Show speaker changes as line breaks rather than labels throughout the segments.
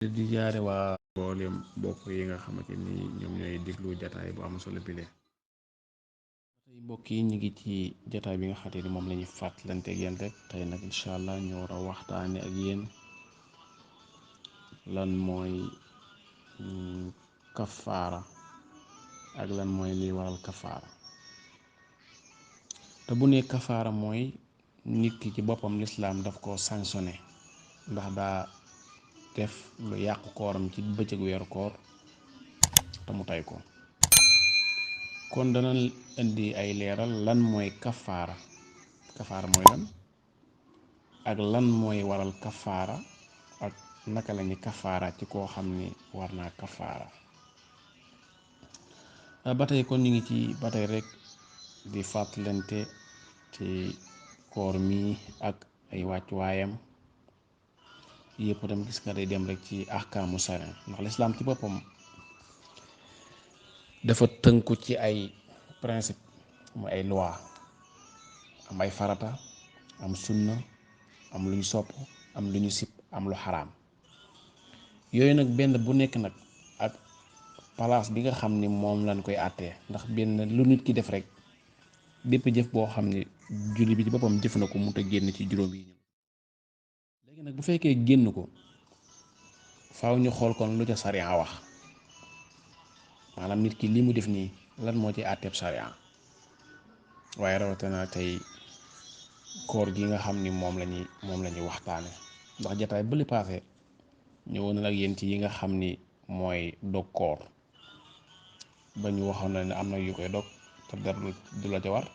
di jaare waa mboolem mbokk yi nga xamante ni ñoom ñooy déglu jataay bu am solo bile tey mbokk yi ñu ngi ci jataay bi nga xamante ni moom la ñuy fàttalante ak yéen rek tey nag incha allah ñu war a waxtaane ak yéen lan mooy kafaara ak lan mooy liy waral kafaara te bu ne kafaara mooy nit ki ci boppam lislaam daf ko sanctionné ndax daa def lu yàqu kooram ci bëccëg weeru koor te mu tey ko kon dana indi ay leeral lan mooy kafaara mooy lan ak lan mooy waral kafaara ak naka lañu kafaara ci koo xam ni war naa kafaara ba tey kon ñu ngi ci ba tey rek di fàttalante ci koor mi ak ay wàccuwaayam yëpp tam gis nga day dem rek ci ahkaamu sharia ndax lislaam ci boppam dafa tënku ci ay principe mu ay loi am ay farata am sunna am lu ñu sopp am lu ñu sib am lu xaraam yooyu nag benn bu nekk nag ak palaas bi nga xam ni moom lañ koy àttee ndax benn lu nit ki def rek bépp jëf boo xam ni julli bi ci boppam jëf na ko mu te génn ci juróom yi léegi nag bu fekkee génn ko faaw ñu xool kon lu ca sariya wax maanaam nit ki li mu def nii lan moo ci àtteeb sariya waaye rawatina tey koor gi nga xam ni moom la ñuy waxtaane ndax jataay bële paase ñëwoon na ak yéen ci yi nga xam ni mooy dog koor ba ñu waxoon na ne am na yu koy dog te dara du la ca war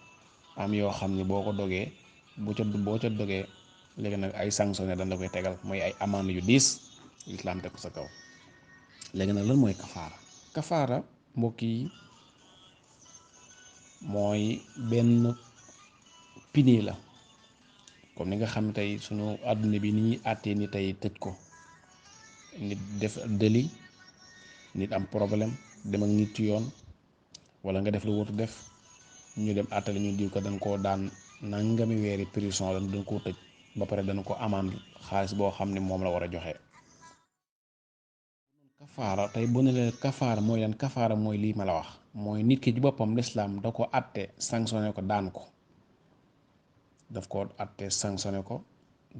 am yoo xam ni boo ko dogee boo ca dogee léegi nag ay sanctionné dañ la koy tegal mooy ay amande yu diis lislaam teg ko sa kaw léegi nag lan mooy kafaara mbokk yi mooy benn pini la comme ni nga xam tey suñu àdduna bi ni ñuy àttee ni tey tëj ko nit def dëli nit am problème dem ak nit ci yoon wala nga def lu wut def ñu dem àttale ñu diw ko dañ koo daan nangami weeri prison la dañ koo tëj ba pare dañ ko amande xaalis boo xam ne moom la war a joxe. kafaara tey bu ne leen kafaara mooy lan kafaara mooy lii ma la wax mooy nit ki ci boppam lislaam da ko àtte sanctionné ko daan ko daf ko àtte sanctionné ko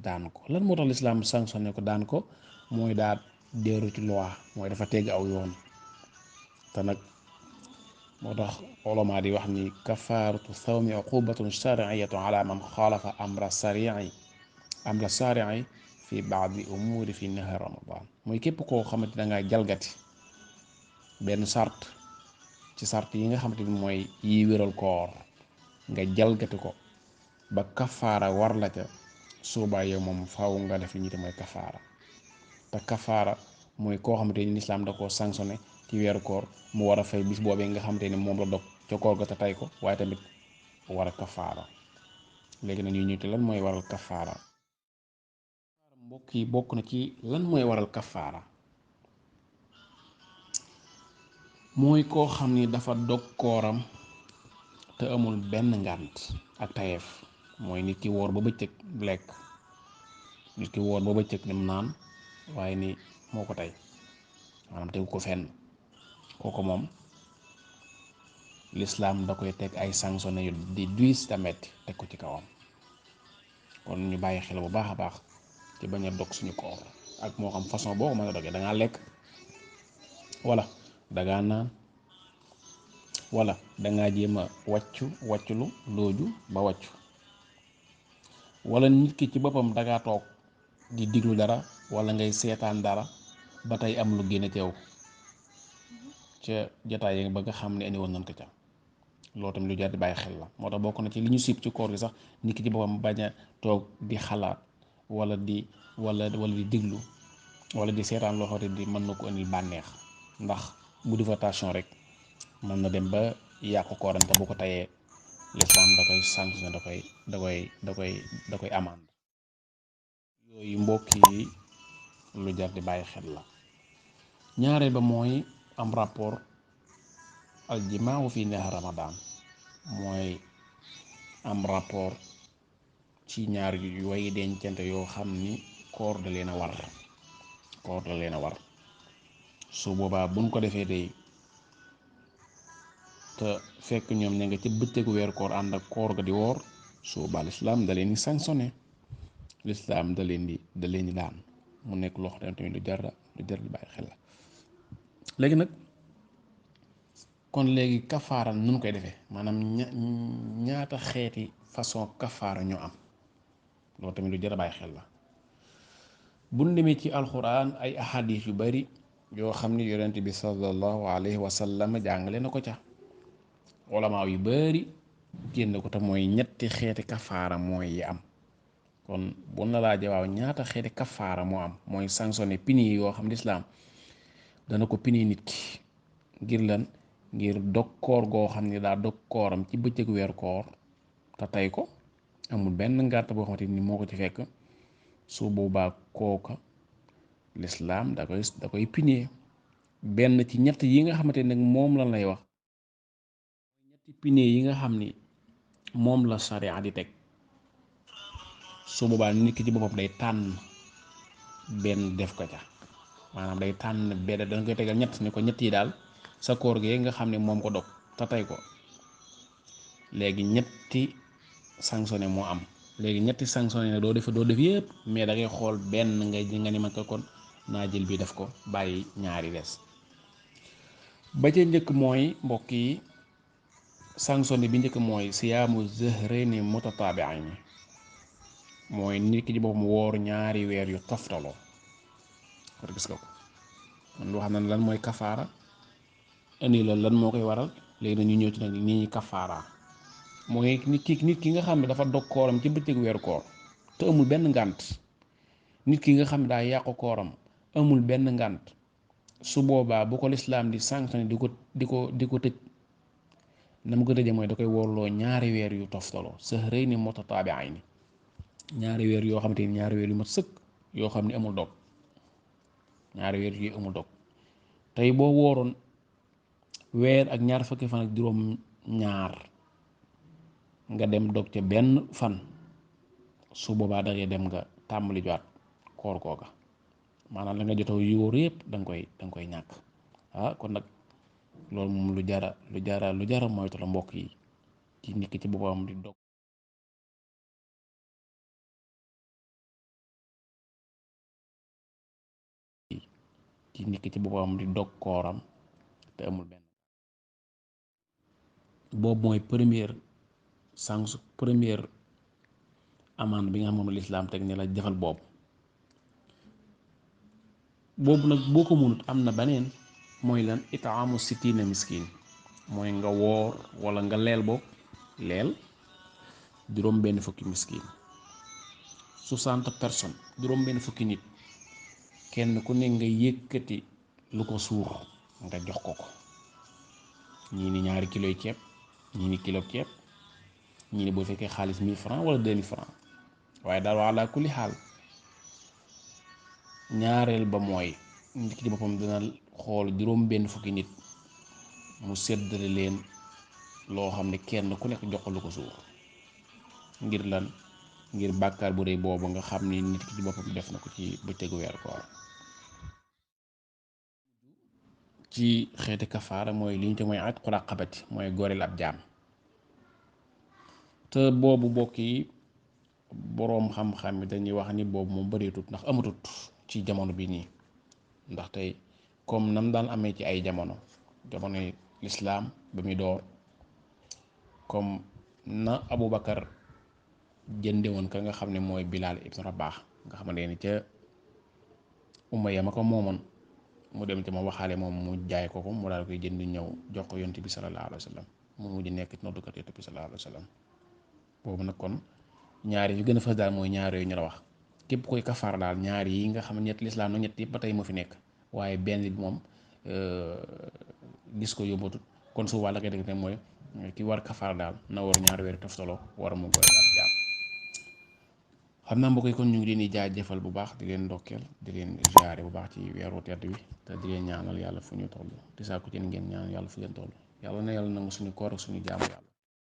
daan ko lan moo tax lislaam sanctionné ko daan ko mooy daa déeru ci loi mooy dafa tegg aw yoon te nag moo tax ulamaa di wax ni kafaaratu sawmi uqubatun shari'iyatun ala man xaalafa amra shari'i fi baadi umuri fi nahar ramadan mooy képp koo xamante da ngaa jalgati benn sart ci sart yi nga xamante ni mooy yi wéral koor nga jalgati ko ba kafaara war la ca suubaa yow moom faaw nga def li ñu te mooy kafaara te kafaara mooy koo xamante ni lislaam da koo sanctionné ci weeru koor mu war a fay bis boobee nga xamante ni moom la dog ca koor ga te tey ko waaye tamit war a kafaara léegi nag ñuy ñëwte lan mooy waral kafaara mbokk yi bokk na ci lan mooy waral kafaara mooy koo xam ni dafa dog kooram te amul benn ngànt ak tayeef mooy nit ki woor ba bëccëg lekk nit ki woor ba bëccëg dem naan waaye ni moo ko tey maanaam tegu ko fenn kooku moom lislaam da koy teg ay sanctionné yu di duis tamit teg ko ci kawam kon ñu bàyyi xel bu baax a baax ci bañ a dog suñu koor ak moo xam façon boo ko mën a dogee dangaa lekk wala dangaa naan wala dangaa jéem a wàcculu looju ba wàccu wala nit ki ci boppam dangaa toog di diglu dara wala ngay seetaan dara ba tey am lu génne teew ca jataay yi ba nga xam ne indi woon nañ ko ca loolu tamit lu jar di bàyyi xel la moo tax bokk na ci li ñu siib ci koor gi sax nit ki ci boppam bañ a toog di xalaat wala di diglu wala di seetaan loo xamante di mën na ko indil bànneex ndax bu difatation rek mën na dem ba yàqu kooram te bu ko tayee lislaam da koy sanctionné da koy amande yooyu mbokk yi lu jar di bàyyi xel la ñaareel ba mooy am rapport aljimaa fi nahar ramadan mooy am rapport ci ñaar yu way dencante yoo xam ni koor da leen a war koor la leen a war. su boobaa buñ ko defee day te fekk ñoom ña nga ci bëccëgu weer koor ànd ak koor ga di woor su boobaa lislaam da leen di sanctionné, lislaam da leen di daan. mu nekk loo xam ne tamit lu jar di bàyyi xel la. léegi nag kon léegi kafaara nun koy defee maanaam ñaata xeeti façon kafaara ñoo am, loolu tamit lu jar a bàyyi xel la. buñ demee ci alxuraan ay ahadis yu bari yoo xam ni yonent bi sallallahu alayhi wa sallam jàngale na ko ca, ulamaa yu bari génn ko te mooy ñetti xeeti kafaara mooy yi am. kon bu na laajee waaw ñaata xeeti kafaara moo am, mooy sanctionné pini yoo xam lislaam dana ko pini nit ki ngir lan, ngir dog koor goo xam ne daa dog kooram ci bëccëg weer koor te tey ko, amul benn ngàrt boo xamante ni moo ko ci fekk. su boobaa kooka lislaam da koy pini benn ci ñett yi nga xamante nag moom lan lay wax, ñetti pini yi nga xam ni moom la sariya di teg. su boobaa nit ki ci boppam day tànn benn def ko ca, maanaam day tànn benn, danga koy tegal ñett ni ko ñett yi daal sa koor gi nga xam ne moom ko dog te tey ko. léegi ñetti sanctionné moo am, léegi ñetti sanctionné nag doo def yëpp, mais da ngay xool benn nga ni ma ko kon naa jël bi def ko bàyyi ñaari des. ba ca njëkk mooy mbokk yi, sanctionné bi njëkk mooy siyaamu zahrayni mutataabi'ayni, mooy nit ki ci boppam woor ñaari weer yu toftaloo. kon gis nga ko man wax na lan mooy kafaara, indi la lan moo koy waral. léegi nag ñu ñëw ci nag ni ñuy kafaara, mooy nit ki nga xam ne dafa dog kooram ci bëccëgu weeru koor te amul benn ngànt, nit ki nga xam ne daa yàqu kooram amul benn ngànt. su boobaa bu ko lislaam di sanctionné di ko tëj, na mu ko tëjee mooy da koy woorloo ñaari weer yu toftaloo sahrayni mutataabi'ayni, ñaari weer yoo xamante ni ñaari weer yu mat sëkk yoo xam ne amul dog, ñaari weer yu amul dog. tey boo wooroon weer ak ñaar fukki fan ak juróom ñaar nga dem dog ca benn fan, su boobaa da ngay dem nga tàmbali jowaat koor googa, maanaam la nga jotoo yóor yëpp danga koy ñàkk. kon nag loolu moom lu jara moytu la mbokk yi, ci nit ki ci boppam di dog kooram te amul benn. boobu mooy première amende bi nga xam moom lislaam teg ne la defal boobu nag boo ko mënut am na beneen, mooy lan itaamu sittina miskin, mooy nga woor wala nga leel juróom benn fukki miskin, 60 personnes, juróom benn fukki nit, kenn ku ne nga yëkkati lu ko suur nga jox ko ñii ni ñaari kiloy ceeb, ñii ni kilo ceeb, ñii ni boo fekkee xaalis 1000 francs wala 2000 francs. waaye daal waa laa kulli xaal ñaareel ba mooy nit ki ci boppam dina xool juróom benn fukki nit mu séddale leen loo xam ne kenn ku nekk jox ko lu ko suur, ngir lan, ngir bàkkaar bu rëy boobu nga xam ni nit ki ci boppam def na ko ci bëccëgu weer koor. ci xeeti kafaara mooy li ñu te mooy atqu raqabati, mooy goreel ab jaam. te boobu bokk yi boroom xam-xam yi dañuy wax ni boobu moom bëreetut, ndax amatut ci jamono bi nii. ndax tey comme nam daan amee ci ay jamonoy lislaam ba muy door, comme na Abu Bakar jënde woon ka nga xam ne mooy Bilaal ibn Rabaax nga xamante ni ca Umayya ma ko moomoon, mu dem ci ma waxaale moom mu jaay ko mu daal koy jënd ñëw jox ko yonent bi salallaahu alayhi wa sallam, mu mujj nekk ci noddukat yonent bi salallaahu alayhi wa sallam. boobu nag kon ñaari yu gën a fës daal mooy ñaar yooyu ñu la wax, képp koy kafaar daal ñaar yi nga xam ne ñett lislaam na ñett yëpp ba tey moo fi nekk, waaye benn bi moom gis ko yóbbatut. kon su wàll kay dëgg ne mooy ki war kafaar daal na war ñaari weer toftaloo war a mu goreel ak jaam. xam naa mbokk yi kon ñu ngi leen di jaajëfal bu baax, di leen ndokkeel, di leen ziare bu baax ci weeru tedd bi, te di leen ñaanal yàlla fu ñu toll, di sàkku ci ngeen ñaanal yàlla fu ngeen toll. yàlla na yàlla nangu suñu koor ak suñu jaamu yàlla.